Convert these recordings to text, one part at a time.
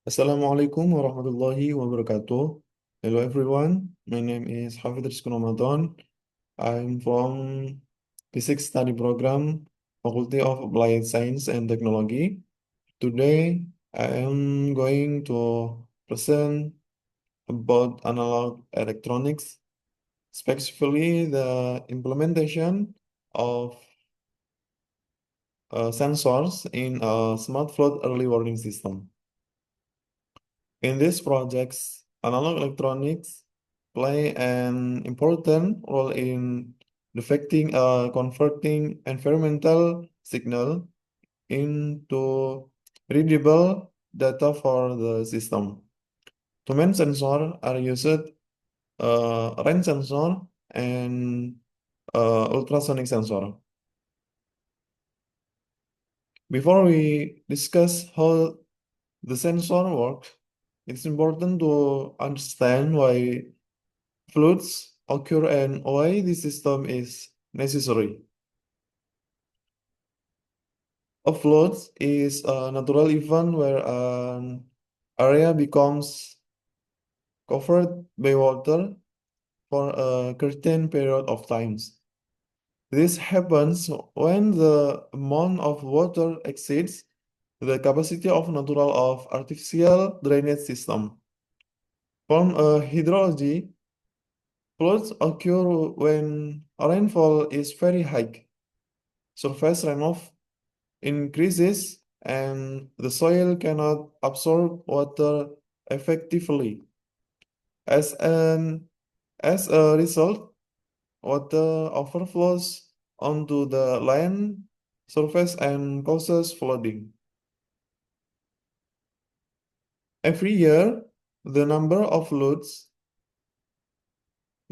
Assalamualaikum warahmatullahi wabarakatuh. Hello everyone, my name is Hafid Rizky Ramadan. I'm from Physics Study Program, Faculty of Applied Science and Technology. Today, I am going to present about analog electronics, specifically the implementation of sensors in a smart flood early warning system. In these projects, analog electronics play an important role in detecting converting environmental signal into readable data for the system. Two main sensors are used, rain sensor and ultrasonic sensor. Before we discuss how the sensor works, it's important to understand why floods occur and why the system is necessary. A flood is a natural event where an area becomes covered by water for a certain period of time. This happens when the amount of water exceeds the capacity of natural of artificial drainage system. From a hydrology, floods occur when rainfall is very high. Surface runoff increases and the soil cannot absorb water effectively. As an as a result, water overflows onto the land surface and causes flooding. Every year, the number of floods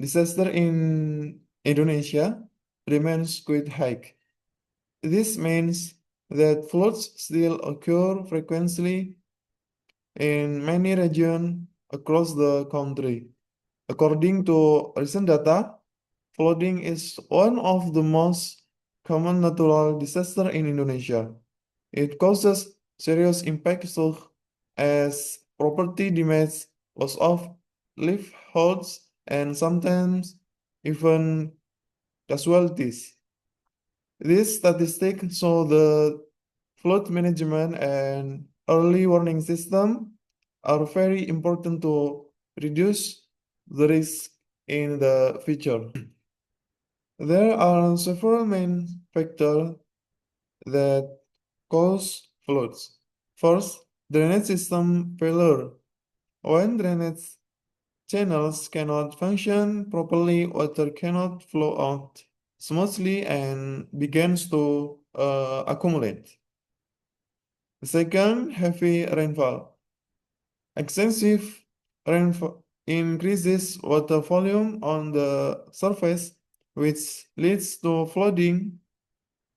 disaster in Indonesia remains quite high. This means that floods still occur frequently in many regions across the country. According to recent data, flooding is one of the most common natural disasters in Indonesia. It causes serious impacts such as property damage, loss of livelihoods, and sometimes even casualties. These statistics show the flood management and early warning system are very important to reduce the risk in the future. There are several main factors that cause floods. First, drainage system failure. When drainage channels cannot function properly, water cannot flow out smoothly and begins to accumulate. Second, heavy rainfall. Excessive rainfall increases water volume on the surface, which leads to flooding,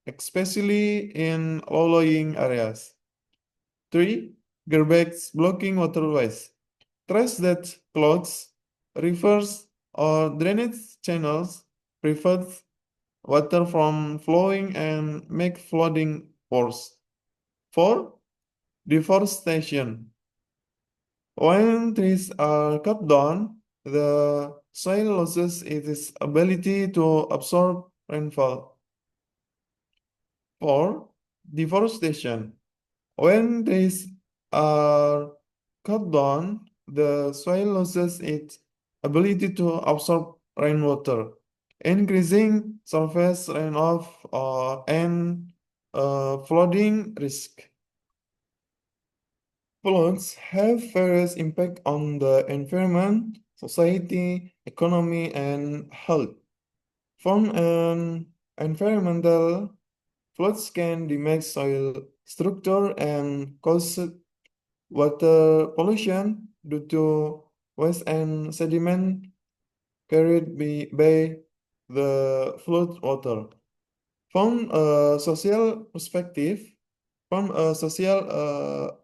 especially in low-lying areas. 3. Garbage blocking waterways. Trash that clogs rivers or drainage channels prevents water from flowing and make flooding worse. 4. Deforestation. When trees are cut down, the soil loses its ability to absorb rainfall. 4. Deforestation. When trees are cut down, the soil loses its ability to absorb rainwater, increasing surface runoff and flooding risk. Floods have various impact on the environment, society, economy, and health. From an environmental, floods can damage soil structure and cause water pollution due to waste and sediment carried by the flood water. From a social perspective, from a social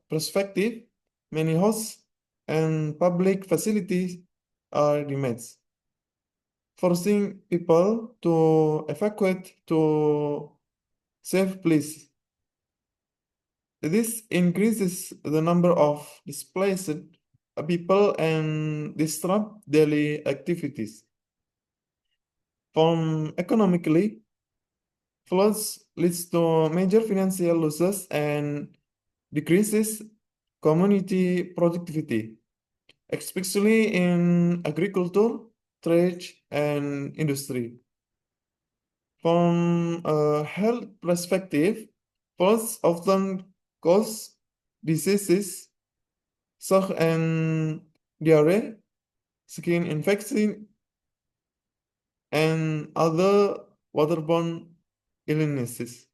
perspective, many hosts and public facilities are damaged, forcing people to evacuate to safe place. This increases the number of displaced people and disrupt daily activities. From economically, floods leads to major financial losses and decreases community productivity, especially in agriculture, trade, and industry. From a health perspective, floods often cause diseases such as diarrhea, skin infection, and other waterborne illnesses.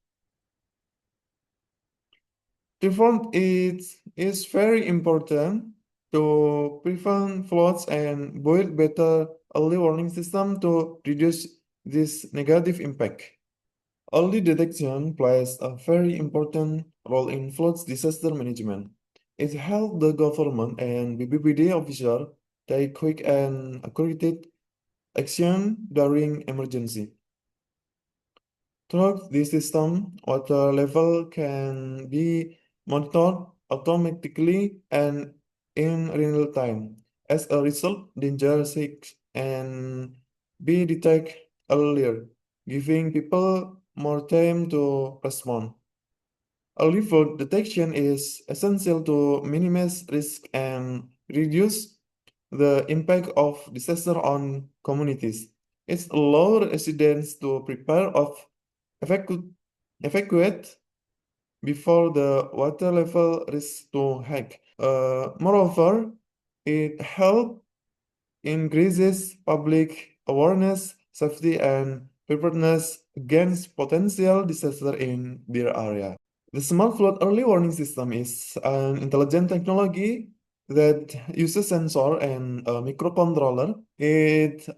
Therefore, it is very important to prevent floods and build better early warning system to reduce this negative impact. Early detection plays a very important role in floods disaster management. It helps the government and BPBD officer take quick and accurate action during emergency. Through this system, water level can be monitored automatically and in real time. As a result, danger seeks and be detected earlier, giving people more time to respond. Early flood detection is essential to minimize risk and reduce the impact of disaster on communities. It allows residents to prepare of evacuate before the water level reaches to hike. Moreover, it helps increases public awareness, safety, and preparedness against potential disaster in their area. The smart flood early warning system is an intelligent technology that uses sensor and a microcontroller. It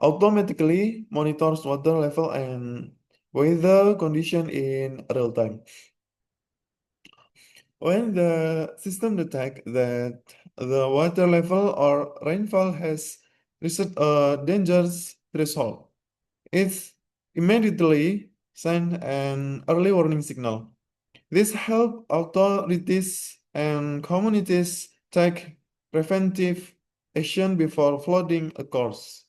automatically monitors water level and weather condition in real time. When the system detects that the water level or rainfall has reached a dangerous threshold, it immediately sends an early warning signal. This helps authorities and communities take preventive action before flooding occurs.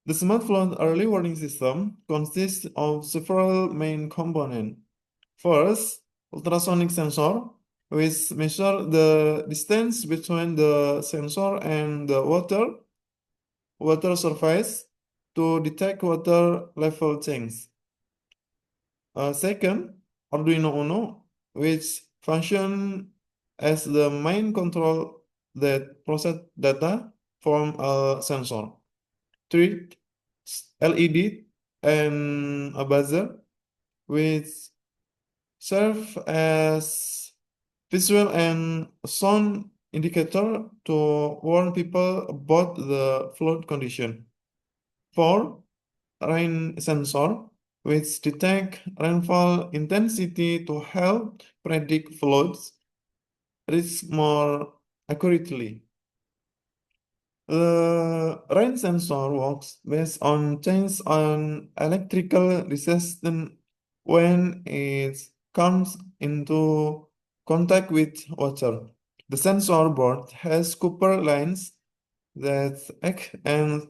The smart flood early warning system consists of several main components. First, ultrasonic sensor, which measure the distance between the sensor and the water surface to detect water level change. Second, Arduino Uno, which function as the main control that process data from a sensor. Three, LED and a buzzer, which serve as visual and sound indicator to warn people about the flood condition. Four, rain sensor, which detect rainfall intensity to help predict floods risk more accurately. The rain sensor works based on change on electrical resistance when it comes into contact with water. The sensor board has copper lines that act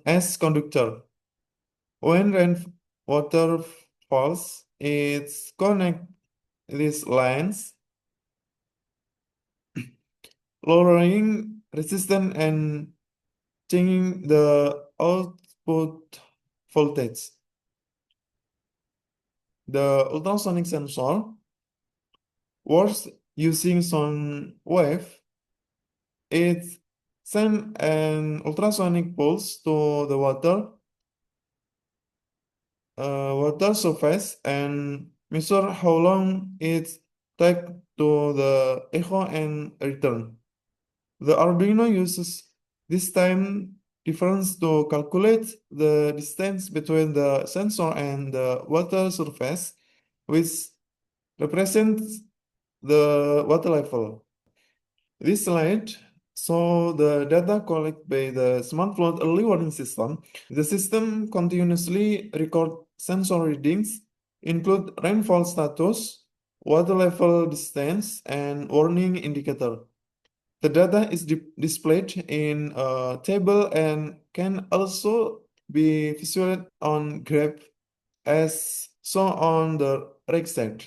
as conductor. When rainwater falls, it connects these lines, lowering resistance and changing the output voltage. The ultrasonic sensor works using sound wave. It sends an ultrasonic pulse to the water surface and measure how long it takes to the echo and return. The Arduino uses this time difference to calculate the distance between the sensor and the water surface, which represents the water level. This slide shows the data collected by the smart flood early warning system. The system continuously records sensor readings, include rainfall status, water level distance, and warning indicator. The data is displayed in a table and can also be visualized on graph as shown on the right side.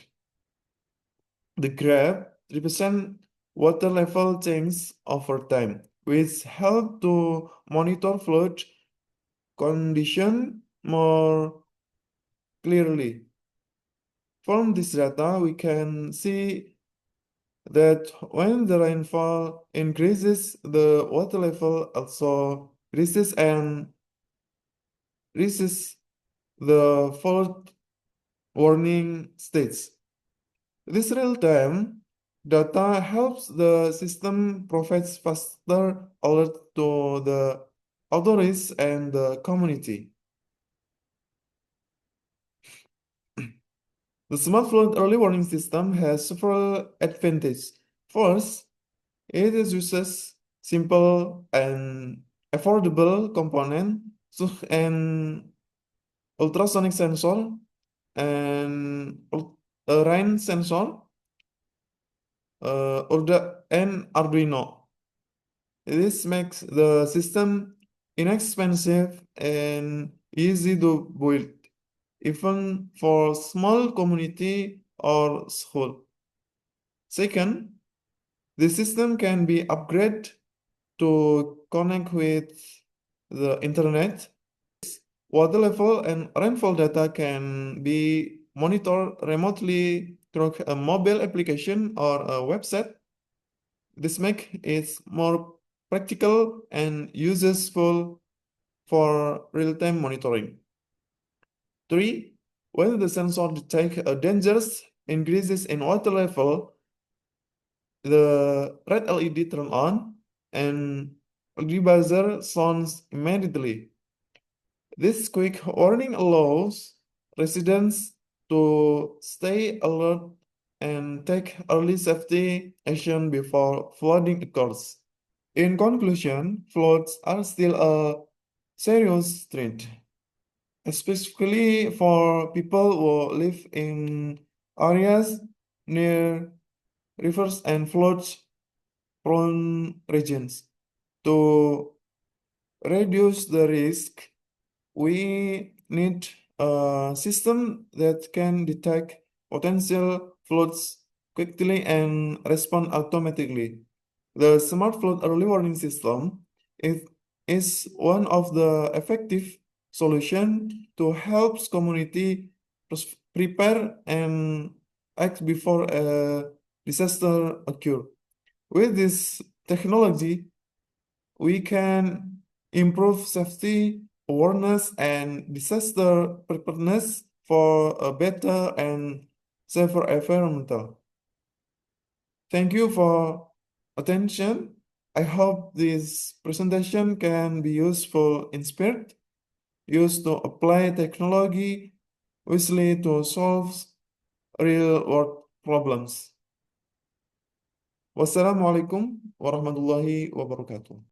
The graph represents water level change over time, which help to monitor flood condition more clearly. From this data, we can see that when the rainfall increases, the water level also rises the flood warning states. This real-time data helps the system provide faster alert to the authorities and the community. The smart flood early warning system has several advantages. First, it uses simple and affordable component such an ultrasonic sensor and a rain sensor and Arduino. This makes the system inexpensive and easy to build, even for small community or school. Second, the system can be upgraded to connect with the internet. Water level and rainfall data can be monitored remotely through a mobile application or a website. This makes it more practical and useful for real-time monitoring. 3. When the sensor detects a dangerous increases in water level, the red LED turn on and LED buzzer sounds immediately. This quick warning allows residents to stay alert and take early safety action before flooding occurs. In conclusion, floods are still a serious threat, especially for people who live in areas near rivers and flood-prone regions. To reduce the risk, we need a system that can detect potential floods quickly and respond automatically. The smart flood early warning system is one of the effective solution to help community prepare and act before a disaster occur. With this technology, we can improve safety, awareness, and disaster preparedness for a better and safer environmental. Thank you for attention. I hope this presentation can be useful, inspired, used to apply technology wisely to solve real world problems. Wassalamualaikum warahmatullahi wabarakatuh.